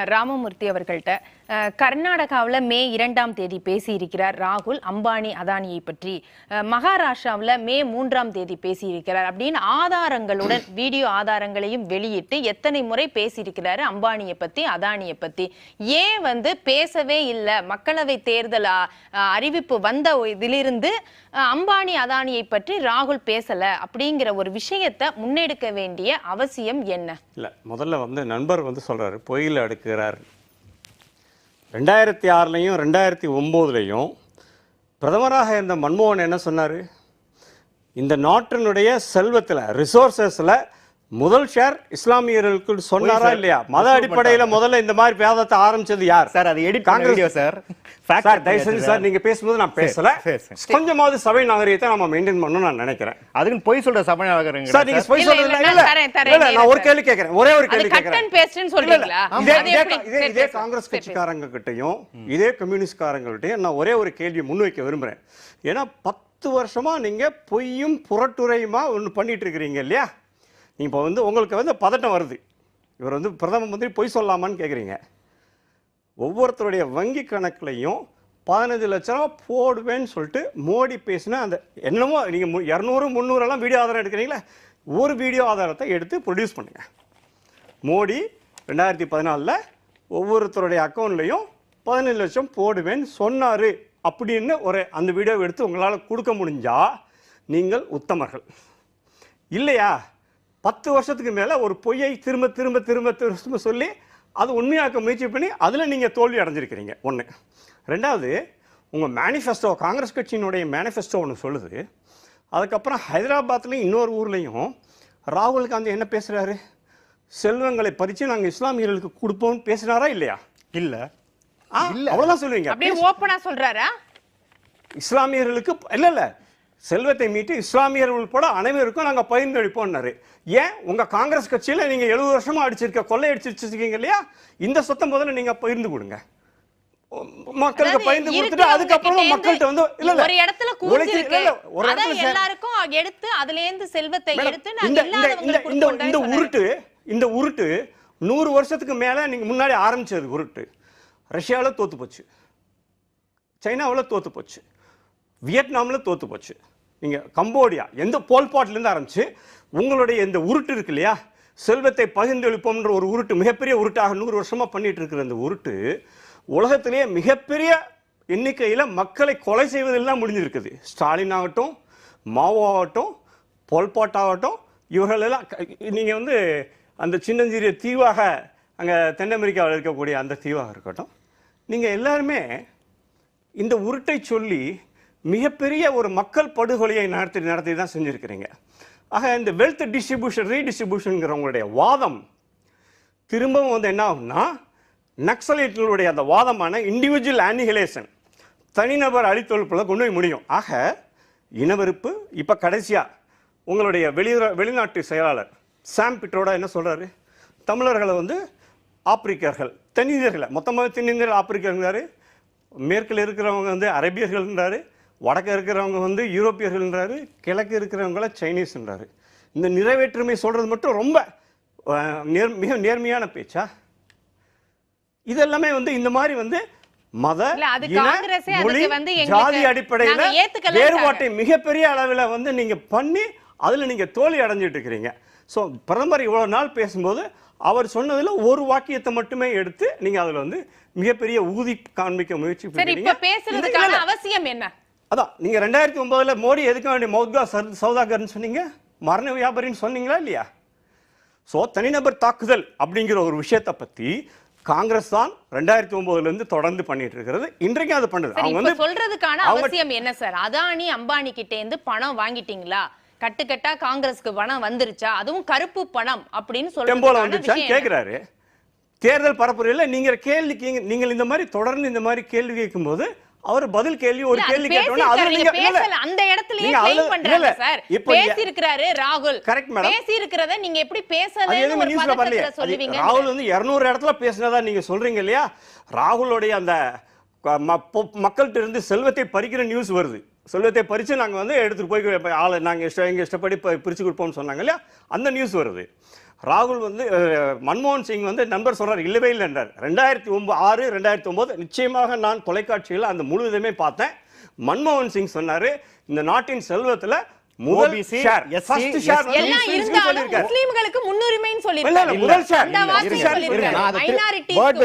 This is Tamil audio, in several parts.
ராமமூர்த்தி அவர்கள்ட்ட கர்நாடகாவில் மே 2ஆம் தேதி பேசியிருக்கிறார் ராகுல் அம்பானி அதானியை பற்றி. மகாராஷ்டிராவில் மே 3ஆம் தேதி பேசியிருக்கிறார் அப்படின்னு ஆதாரங்களுடன் வீடியோ ஆதாரங்களையும் வெளியிட்டு எத்தனை முறை பேசியிருக்கிறாரு அம்பானியை பத்தி அதானியை பத்தி. ஏன் பேசவே இல்லை? மக்களவை தேர்தல் அறிவிப்பு வந்த இதிலிருந்து அம்பானி அதானியை பற்றி ராகுல் பேசல அப்படிங்கிற ஒரு விஷயத்தை முன்னெடுக்க வேண்டிய அவசியம் என்ன? இல்லை, முதல்ல நண்பர் சொல்றாரு பொய்யில் அடுக்கிறார். 2006லையும் 2009லையும் பிரதமராக இருந்த மன்மோகன் என்ன சொன்னார்? இந்த நாட்டினுடைய செல்வத்தில் ரிசோர்சஸில் முதல் ஷேர் இஸ்லாமியர்களுக்கு சொன்னாரா இல்லையா? மத அடிப்படையில் முதல்ல இந்த மாதிரி பேதத்தை ஆரம்பிச்சது யார் சார்? அது எடிட் காங்கிரஸ் சார். சார் நீங்க பேசும்போது நான் பேசல. கொஞ்சமாவது சபை நாகரிகத்தை நம்ம மெயின்டைன் பண்ணணும்னு நான் நினைக்கிறேன். அதுக்கு பொய் சொல்ற சபை நாகரிகம் சார். நீங்க பொய் சொல்றதுல இல்ல, நான் ஒரு கேள்வி கேட்கிறேன், ஒரே ஒரு கேள்வி கேட்கிறேன். இதே காங்கிரஸ் கட்சிக்காரங்க கிட்டையும் இதே கம்யூனிஸ்ட்காரங்கள்ட்டையும் நான் ஒரே ஒரு கேள்வி முன்வைக்க விரும்புறேன். ஏன்னா 10 வருஷமா நீங்க பொய்யும் புரட்டுரையுமா ஒன்று பண்ணிட்டு இருக்கிறீங்க இல்லையா? இப்போ உங்களுக்கு பதட்டம் வருது. இவர் பிரதம மந்திரி பொய் சொல்லாமான்னு கேட்குறீங்க. ஒவ்வொருத்தருடைய வங்கி கணக்குலையும் 15 லட்ச ரூபா போடுவேன்னு சொல்லிட்டு மோடி பேசினா அந்த என்னமோ நீங்கள் 200 300 வீடியோ ஆதாரம் எடுக்கிறீங்களா? ஒரு வீடியோ ஆதாரத்தை எடுத்து ப்ரொடியூஸ் பண்ணுங்க. மோடி 2014 ஒவ்வொருத்தருடைய அக்கௌண்ட்லையும் 15 லட்சம் போடுவேன்னு சொன்னார் அப்படின்னு அந்த வீடியோவை எடுத்து உங்களால் கொடுக்க முடிஞ்சா நீங்கள் உத்தமர்கள். இல்லையா? 10 வருஷத்துக்கு மேலே ஒரு பொய்யை திரும்ப திரும்ப திரும்ப திரும்ப சொல்லி அது உண்மையாக்க முயற்சி பண்ணி அதில் நீங்கள் தோல்வி அடைஞ்சிருக்கிறீங்க. ஒன்று. ரெண்டாவது, உங்கள் மேனிஃபெஸ்டோ, காங்கிரஸ் கட்சியினுடைய மேனிஃபெஸ்டோ ஒன்று சொல்லுது. அதுக்கப்புறம் ஹைதராபாத்லையும் இன்னொரு ஊர்லேயும் ராகுல் காந்தி என்ன பேசுகிறாரு? செல்வங்களை பறித்து நாங்கள் இஸ்லாமியர்களுக்கு கொடுப்போம்னு பேசுகிறாரா இல்லையா? இல்லை, அவ்வளோதான் சொல்லுவீங்க. ஓப்பனா சொல்றாரா? இஸ்லாமியர்களுக்கு இல்லை செல்வத்தை மீட்டு இஸ்லாமியர்கள் உட்பட அனைவருக்கும் நாங்கள் பகிர்ந்தளிப்போம்னாரு. ஏன் உங்கள் காங்கிரஸ் கட்சியில் நீங்கள் 70 வருஷமாக அடிச்சிருக்க கொள்ளை அடிச்சிருக்கீங்க இல்லையா? இந்த சொத்தம் முதல்ல நீங்கள் பகிர்ந்து கொடுங்க, மக்களுக்கு பகிர்ந்து கொடுத்துட்டு அதுக்கப்புறம் மக்கள்கிட்ட இல்ல ஒரு இடத்துல ஒரு இடத்துல எல்லாருக்கும் எடுத்து அதுல இருந்து செல்வத்தை எடுத்து இந்த உருட்டு 100 வருஷத்துக்கு மேல நீங்க முன்னாடி ஆரம்பிச்சது உருட்டு. ரஷ்யாவில் தோத்து போச்சு, சைனாவில் தோத்து போச்சு, வியட்நாமில் தோத்து போச்சு, நீங்கள் கம்போடியா எந்த போல்பாட்லேருந்து ஆரம்பிச்சு உங்களுடைய இந்த உருட்டு இருக்கு இல்லையா? செல்வத்தை பகிர்ந்தளிப்போம்ன்ற ஒரு உருட்டு மிகப்பெரிய உருட்டாக 100 வருஷமாக பண்ணிட்டு இருக்கிற அந்த உருட்டு உலகத்திலேயே மிகப்பெரிய எண்ணிக்கையில் மக்களை கொலை செய்வதெல்லாம் முடிஞ்சிருக்குது. ஸ்டாலின் ஆகட்டும், மாவோ ஆகட்டும், போல்பாட் ஆகட்டும், இவர்களெல்லாம் நீங்கள் அந்த சின்னஞ்சிறிய தீவாக அங்கே தென் அமெரிக்காவில் இருக்கக்கூடிய அந்த தீவாக இருக்கட்டும், நீங்கள் எல்லாருமே இந்த உருட்டை சொல்லி மிகப்பெரிய ஒரு மக்கள் படுகொலையை நடத்தி தான் செஞ்சுருக்கிறீங்க. ஆக இந்த வெல்த் டிஸ்ட்ரிபியூஷன் ரீடிஸ்ட்ரிபியூஷனுங்கிறவங்களுடைய வாதம் திரும்பவும் என்ன ஆகும்னா நக்சலைட்களுடைய அந்த வாதமான இண்டிவிஜுவல் ஆனிஹிலேஷன், தனிநபர் அழித்தொழிப்பில் கொண்டு போய் முடியும். ஆக இனவெறுப்பு. இப்போ கடைசியாக உங்களுடைய வெளிநாட்டு செயலாளர் சாம் பிட்ரோடா என்ன சொல்கிறாரு? தமிழர்களை ஆப்பிரிக்கர்கள், தென்னிந்தியர்களை மொத்தமாக தென்னிந்தியர்கள் ஆப்பிரிக்கர்கள், மேற்கில் இருக்கிறவங்க அரேபியர்கள்ன்றாரு, வடக்கு இருக்கிறவங்க யூரோப்பியர்கள்ன்றாரு, கிழக்கு இருக்கிறவங்கள சைனீஸ்ன்றாரு. இந்த நிறைவேற்றுமை சொல்கிறது மட்டும் ரொம்ப மிக நேர்மையான பேச்சா? இதெல்லாமே இந்த மாதிரி மத, மொழி, ஜாதி அடிப்படையில் வேறுபாட்டை மிகப்பெரிய அளவில் நீங்கள் பண்ணி அதில் நீங்கள் தோல்வி அடைஞ்சிட்டு இருக்கிறீங்க. ஸோ பிரதமர் இவ்வளோ நாள் பேசும்போது அவர் சொன்னதில் ஒரு வாக்கியத்தை மட்டுமே எடுத்து நீங்கள் அதில் மிகப்பெரிய ஊதி காண்பிக்க முயற்சி பண்ணீங்க. அவசியம் என்ன? அதான் நீங்கள் 2009 மோடி எதுக்க வேண்டிய மௌத்கா சௌதாகர்னு சொன்னீங்க, மரண வியாபாரின்னு சொன்னீங்களா இல்லையா? ஸோ தனிநபர் தாக்குதல் அப்படிங்கிற ஒரு விஷயத்தை பற்றி காங்கிரஸ் தான் 2009 தொடர்ந்து பண்ணிட்டு இருக்கிறது. இன்றைக்கும் அது பண்ணுது. அவங்க சொல்றதுக்கான அவசியம் என்ன சார்? அதானி அம்பானி கிட்ட இருந்து பணம் வாங்கிட்டீங்களா? கட்டுக்கட்டா காங்கிரஸ்க்கு பணம் வந்துருச்சா? அதுவும் கருப்பு பணம் அப்படின்னு சொல்றாரு. கேட்கிறாரு தேர்தல் பரப்புரையில் நீங்கள் இந்த மாதிரி தொடர்ந்து இந்த மாதிரி கேள்வி கேட்கும் போது அவர் பதில் கேள்வி ஒரு கேள்வி கேட்டோம்னா அந்த இடத்துலயே க்ளைம் பண்றாங்க சார். பேசி இருக்காரு ராகுல். Correct madam. பேசி இருக்கறத நீங்க எப்படி பேசலன்னு ஒரு பதட்டத்துல சொல்லுவீங்க? ராகுல் 200 இடத்துல பேசினதா நீங்க சொல்றீங்க இல்லையா? ராகுலோட அந்த மக்கள்கிட்ட இருந்து செல்வத்தை பறிக்கிற நியூஸ் வருது. செல்வத்தை பறித்து நாங்கள் எடுத்துகிட்டு போய் ஆளை நாங்கள் எங்கள் இஷ்டப்படி பிரித்து கொடுப்போம்னு சொன்னாங்க இல்லையா? அந்த நியூஸ் வருது. ராகுல் வந்து மன்மோகன் சிங் வந்து நண்பர் சொல்றாரு இல்லவே இல்லை என்றார். 2006 2009 நிச்சயமாக நான் தொலைக்காட்சியில் அந்த முழுவதுமே பார்த்தேன். மன்மோகன் சிங் சொன்னாரு இந்த நாட்டின் செல்வத்துல முதல் ஷேர் ஃபர்ஸ்ட் ஷேர் எல்லாம் இருந்தாலும் முஸ்லிம்களுக்கு முன்னுரிமைன்னு சொல்லிருக்காரு. முதல் ஷேர் அந்த வார்த்தை சொல்லிருக்காரு. வேர்ட்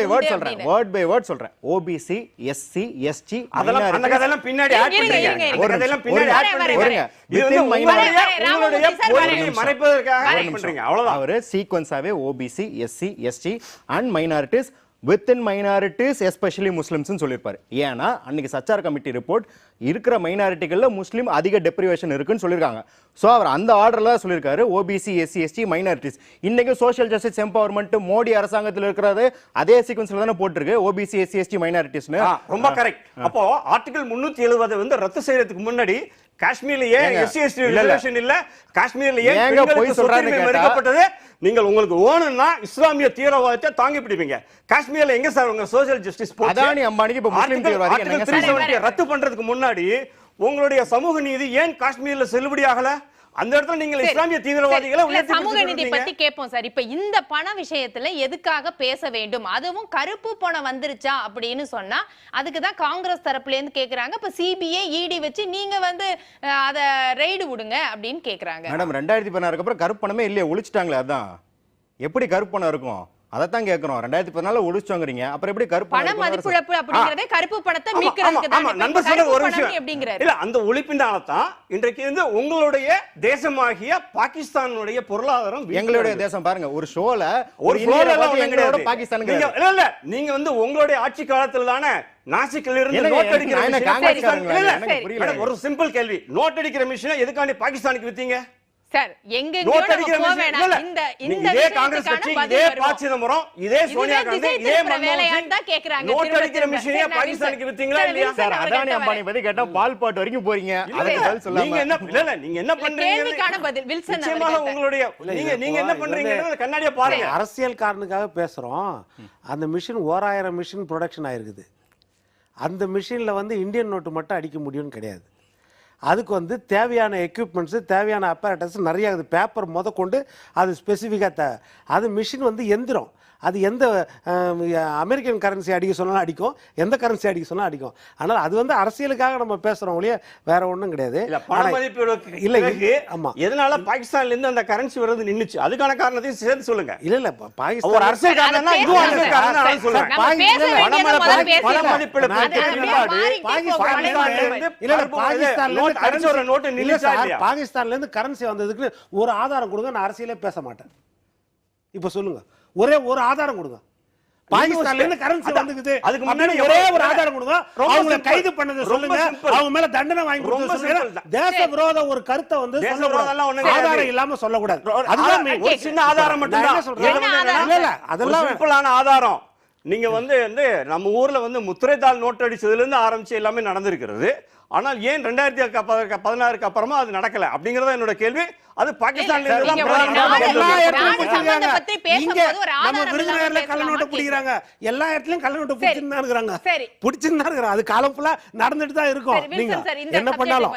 பை வேர்ட் சொல்றேன். ஓபிசி எஸ்சி எஸ்டி அதெல்லாம் அந்த கதையெல்லாம் பின்னாடி ஆட் பண்றீங்க. அந்த கதையெல்லாம் பின்னாடி ஆட் பண்றீங்க. இது வந்து உங்களுடைய பொறுமையை மறைப்பதற்காக ஆட் பண்றீங்க. அவ்வளவுதான். அவரு சீக்வென்ஸாவே OBC SC ST and minorities within minorities especially Muslims ன்னு சொல்லிருப்பாரு. ஏன்னா அன்னைக்கு சச்சார் கமிட்டி ரிப்போர்ட் இருக்கிற மைனாரிட்டிகள்ல முஸ்லிம் அதிக டெப்ரிவேஷன் இருக்குன்னு சொல்லிருக்காங்க. சோ அவர் அந்த ஆர்டர்ல சொல்லிருக்காரு ஓபிசி எஸ்சி எஸ்டி மைனாரிட்டிஸ். இன்னைக்கு சோஷியல் ஜஸ்டிஸ் எம்பவர்மெண்ட் மோடி அரசாங்கத்தில் இருக்கிறது அதே சீக்வென்ஸ்ல தானே போட்டுருக்கு ஓபிசி எஸ்சி எஸ்டி மைனாரிட்டிஸ்னு. ரொம்ப கரெக்ட். அப்போ ஆர்டிகல் 370 வந்து ரத்து செய்யறதுக்கு முன்னாடி காஷ்மீர்ல ஏன் எஸ்சி எஸ்டி ரிசர்வேஷன் இல்ல, காஷ்மீர்ல ஏன் பெண்களுக்கு சொத்துரிமை மறுக்கப்பட்டது? நீங்கள் உங்களுக்கு ஓணும்னா இஸ்லாமிய தீவிரவாதத்தை தாங்கி பிடிப்பீங்க. காஷ்மீர்ல எங்க சார் உங்க சோஷியல் ஜஸ்டிஸ் போச்சு? அதானி அம்பானிக்கு இப்ப முஸ்லிம் தீவிரவாதி என்னங்க 370 ரத்து பண்றதுக்கு முன்னாடி உங்களுடைய சமூக நீதி ஏன் காஷ்மீர்ல செல்லுபடியாகல? அந்த இடத்துல நீங்க இஸ்லாமிய தீவிரவாதிகளை உயர்த்தி சமூக நீதி பத்தி கேட்போம் சார். இப்ப இந்த பண விஷயத்துல எதுக்காக பேச வேண்டும்? அதுவும் கருப்பு பணம் வந்துருச்சா அப்படின்னு சொன்னா அதுக்கு தான் காங்கிரஸ் தரப்புல இருந்து கேக்குறாங்க. இப்ப சிபிஐ இடி வச்சு நீங்க வந்து அத ரெய்டு விடுங்க அப்படின்னு கேக்குறாங்க. மேடம் 2016 அப்புறம் கருப்பு பணமே இல்லையே, ஒழிச்சிட்டாங்களே. அதான் எப்படி கருப்பு பணம் இருக்கும்? அதைத்தான் கேக்குறோம். 2014 ஒழிச்சோங்கறீங்க, அப்புறம் எப்படி கருப்பு பண மதிப்பிழப்பு அப்படிங்கறதே கருப்பு பணத்தை மீட்கிறதுக்கு தான். நண்பர் சொல்ற ஒரு விஷயம் எப்படிங்கறாரு? இல்ல அந்த ஒழிப்பினால தான் இன்றைக்கு வந்து உங்களுடைய தேசமாகிய பாகிஸ்தானுடைய பொருளாதாரம் எங்களுடைய தேசம் பாருங்க. ஒரு ஷோல ஒரு எங்களோட பாகிஸ்தானுக்கு இல்ல நீங்க வந்து உங்களுடைய ஆட்சி காலத்துல தானே நாசிக்ல இருந்து நோட் அடிக்கிற ஒரு சிம்பிள் கேள்வி, நோட் அடிக்கிற மிஷினை எதுக்காண்டி பாகிஸ்தானுக்கு வித்தீங்க சார்? எங்க இதே காங்கிரஸ் கட்சி, இதே ப. சிதம்பரம், இதே சோனியா காந்தி, இதே மன்மோகன் சிங் நோட் அடிக்கிற மிஷினை பாகிஸ்தானுக்கு வித்தீங்களா இல்லையா? சார் அதானி அம்பானி பத்தி கேட்டா பால் பாட் வரைக்கும் போறீங்க. அதுக்கு பதில் சொல்லாம நீங்க என்ன இல்ல நீங்க என்ன பண்றீங்க? கேள்விக்கான பதில் வில்சன் நிச்சயமாக உங்களுடைய நீங்க என்ன பண்றீங்கன்றத கண்ணாடியா பாருங்க. அரசியல் காரணத்துக்காக பேசுறோம். அந்த மிஷின் 1000 மிஷின் ப்ரொடக்ஷன் ஆயிருக்குது. அந்த மிஷின்ல வந்து இந்தியன் நோட்டு மட்டும் அடிக்க முடியும்னு கிடையாது. அதுக்கு வந்து தேவையான எக்யூப்மெண்ட்ஸு, தேவையான அப்பரேட்டஸ் நிறைய இருக்குது. பேப்பர் கொண்டு அது ஸ்பெசிஃபிக்காக தேவை. அது மிஷின் வந்து எந்திரம். அது எந்த அமெரிக்கன் கரன்சி அடிக்க சொன்னாலும் அடிக்கும், எந்த கரன்சி அடிக்க சொன்னாலும் அடிக்கும். ஆனால் அது வந்து அரசியலுக்காக நம்ம பேசுகிறோம் ஒழிய வேற ஒன்றும் கிடையாது. இல்லை ஆமா, எதனால பாகிஸ்தான்ல இருந்து அந்த கரன்சி வருது நின்னுச்சு? அதுக்கான காரணத்தையும் சேர்த்து சொல்லுங்க. இல்ல இல்ல பாகிஸ்தான் ஒரு அரசியல் காரணம்னா இதுவும் அரசியல் காரணம் சொல்லுங்க. பாகிஸ்தான்ல இருந்து கரன்சி வந்ததுக்கு ஒரு ஆதாரம் கொடுங்க, நான் அரசியலே பேச மாட்டேன். இப்ப சொல்லுங்க, ஒரே ஒரு ஆதாரம் கொடுங்க. பாகிஸ்தான்ல இருந்து கரன்சி வந்துக்குது, அதுக்கு முன்னாடி ஒரே ஒரு ஆதாரம் கொடுங்க. அவங்களை கைது பண்ணது சொல்லுங்க, அவங்க மேல தண்டனை வாங்கி கொடுத்து சொல்லுங்க. தேச விரோத ஒரு கருத்தை வந்து ஆதாரம் இல்லாம சொல்லக்கூடாது. அதுதான் ஒரு சின்ன ஆதாரம் மட்டும் தான் சொல்றேன். இல்ல அதெல்லாம் சிம்பிளான ஆதாரம். நீங்க வந்து நம்ம ஊர்ல வந்து முத்திரைத்தாள் நோட்டு அடிச்சதுல இருந்து ஆரம்பிச்சு எல்லாமே நடந்திருக்கிறது. ஆனால் ஏன் 2016 அப்புறமா அது நடக்கல அப்படிங்கறத என்னோட கேள்வி. அது பாகிஸ்தான்ல இருந்து தான் கள்ளநோட்டு பிடிக்கிறாங்க. எல்லா இடத்துலயும் கள்ளநோட்டு பிடிச்சிருந்தா இருக்கிறாங்க. அது காலம் ஃபுல்லா நடந்துட்டு தான் இருக்கும். நீங்க என்ன பண்ணாலும்